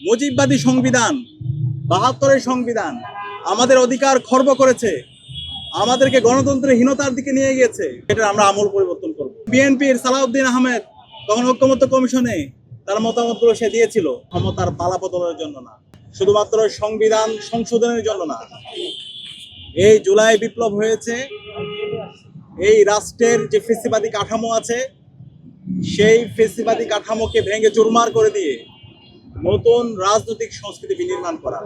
মুজিববাদী সংবিধান ৭২-এর সংবিধান আমাদের অধিকার খর্ব করেছে, আমাদেরকে গণতন্ত্রের হীনতার দিকে নিয়ে গিয়েছে। এটা আমরা আমূল পরিবর্তন করব। বিএনপির সালাউদ্দিন আহমেদ তখন ঐক্যমত্য কমিশনে তার মতামতগুলো সে দিয়েছিল ক্ষমতার পালাবদলের জন্য না, শুধুমাত্র সংবিধান সংশোধনের জন্য না। এই জুলাই বিপ্লব হয়েছে এই রাষ্ট্রের যে ফেসিবাদী কাঠামো আছে সেই ফেসিবাদী কাঠামোকে ভেঙে চুরমার করে দিয়ে নতুন রাজনৈতিক সংস্কৃতি বিনির্মাণ করা।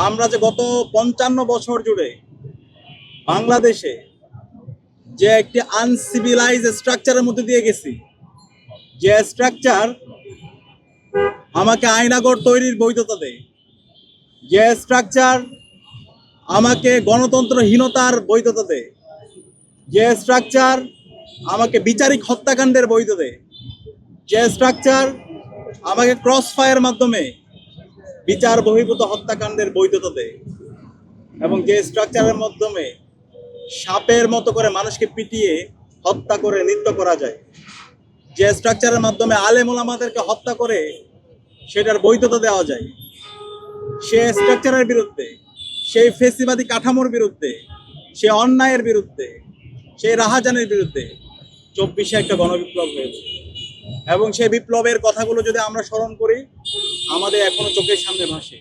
আমরা যে গত ৫৫ বছর জুড়ে বাংলাদেশে যে একটি আনসিভিলাইজ স্ট্রাকচারের মধ্যে দিয়ে গেছি, যে স্ট্রাকচার আমাকে আইনাগর তৈরির বৈধতা দেয়, যে স্ট্রাকচার আমাকে গণতন্ত্রহীনতার বৈধতা দেয়, যে স্ট্রাকচার আমাকে বিচারিক হত্যাকাণ্ডের বৈধ দেয়, যে স্ট্রাকচার আমাকে ক্রস ফায়ার মাধ্যমে বিচার বহির্ভূত হত্যাকাণ্ডের বৈধতা দেয়, এবং যে স্ট্রাকচারের মাধ্যমে সাপের মতো করে মানুষকে পিটিয়ে হত্যা করে নৃত্য করা যায়, যে স্ট্রাকচারের মাধ্যমে আলেম ওলামাদেরকে হত্যা করে সেটার বৈধতা দেওয়া যায়, সে স্ট্রাকচারের বিরুদ্ধে, সেই ফেসিবাদী কাঠামোর বিরুদ্ধে, সে অন্যায়ের বিরুদ্ধে, সেই রাহাজানের বিরুদ্ধে ২৪-এ একটা গণবিপ্লব হয়েছে। এবং সেই বিপ্লবের কথাগুলো যদি আমরা স্মরণ করি, আমাদের এখনো চোখের সামনে ভাসে।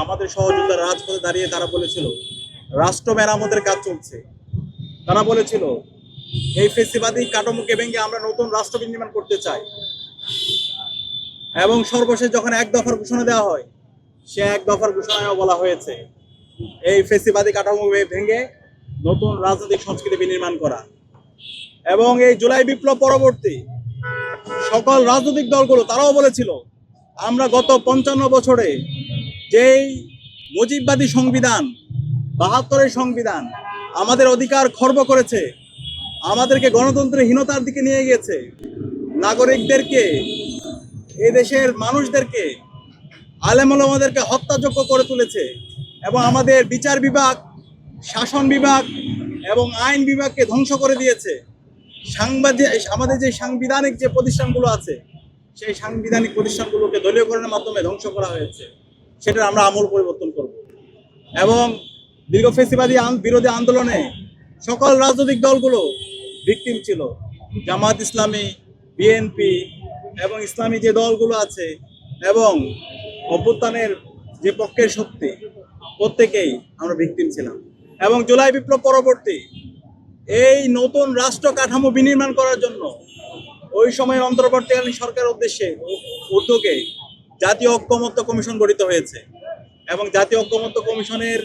আমাদের সহযোদ্ধারা রাজপথে দাঁড়িয়ে তারা বলেছিল রাষ্ট্র মেরামতের কাজ চলছে। তারা বলেছিল এই ফেসিবাদী কাঠামোকে ভেঙে আমরা নতুন রাষ্ট্র বিনির্মাণ করতে চাই। এবং সর্বশেষ যখন এক দফার ঘোষণা দেওয়া হয়, সে এক দফার ঘোষণায়ও বলা হয়েছে এই ফেসিবাদী কাঠামো ভেঙে নতুন রাজনৈতিক সংস্কৃতি বিনির্মাণ করা। এবং এই জুলাই বিপ্লব পরবর্তী সকল রাজনৈতিক দলগুলো তারাও বলেছিল আমরা গত ৫৫ বছরে যেই মুজিববাদী সংবিধান ৭২-এর সংবিধান আমাদের অধিকার খর্ব করেছে, আমাদেরকে গণতন্ত্রের হীনতার দিকে নিয়ে গিয়েছে, নাগরিকদেরকে, এই দেশের মানুষদেরকে, আলেম ওলামাদেরকে হত্যাযোগ্য করে তুলেছে, এবং আমাদের বিচার বিভাগ, শাসন বিভাগ এবং আইন বিভাগকে ধ্বংস করে দিয়েছে। আমাদের যে সাংবিধানিক যে প্রতিষ্ঠানগুলো আছে সেই সাংবিধানিক প্রতিষ্ঠানগুলোকে দলীয়করণের মাধ্যমে ধ্বংস করা হয়েছে। সেটা আমরা আমূল পরিবর্তন করব। এবং দীর্ঘ ফেসিবাদী বিরোধী আন্দোলনে সকল রাজনৈতিক দলগুলো ভিকটিম ছিল। জামাত ইসলামী, বিএনপি এবং ইসলামী যে দলগুলো আছে এবং অভ্যুত্থানের যে পক্ষের শক্তি, প্রত্যেকেই আমরা ভিকটিম ছিলাম। এবং জুলাই বিপ্লব পরবর্তী এই নতুন রাষ্ট্র কাঠামো বিনির্মাণ করার জন্য ওই সময়ের অন্তর্বর্তীকালীন সরকারের উদ্যোগে জাতীয় ঐক্যমত্য কমিশন গঠিত হয়েছে। এবং জাতীয় ঐক্যমত্য কমিশনের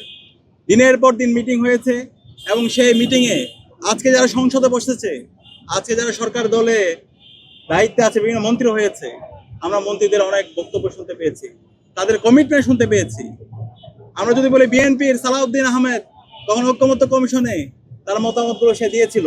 দিনের পর দিন মিটিং হয়েছে। এবং সেই মিটিংয়ে আজকে যারা সংসদে বসেছে, আজকে যারা সরকার দলে দায়িত্বে আছে, বিভিন্ন মন্ত্রী হয়েছে, আমরা মন্ত্রীদের অনেক বক্তব্য শুনতে পেয়েছি, তাদের কমিটমেন্ট শুনতে পেয়েছি। আমরা যদি বলি বিএনপির সালাউদ্দিন আহমেদ তখন ঐক্যমত্য কমিশনে তার মতামতগুলো সে দিয়েছিল।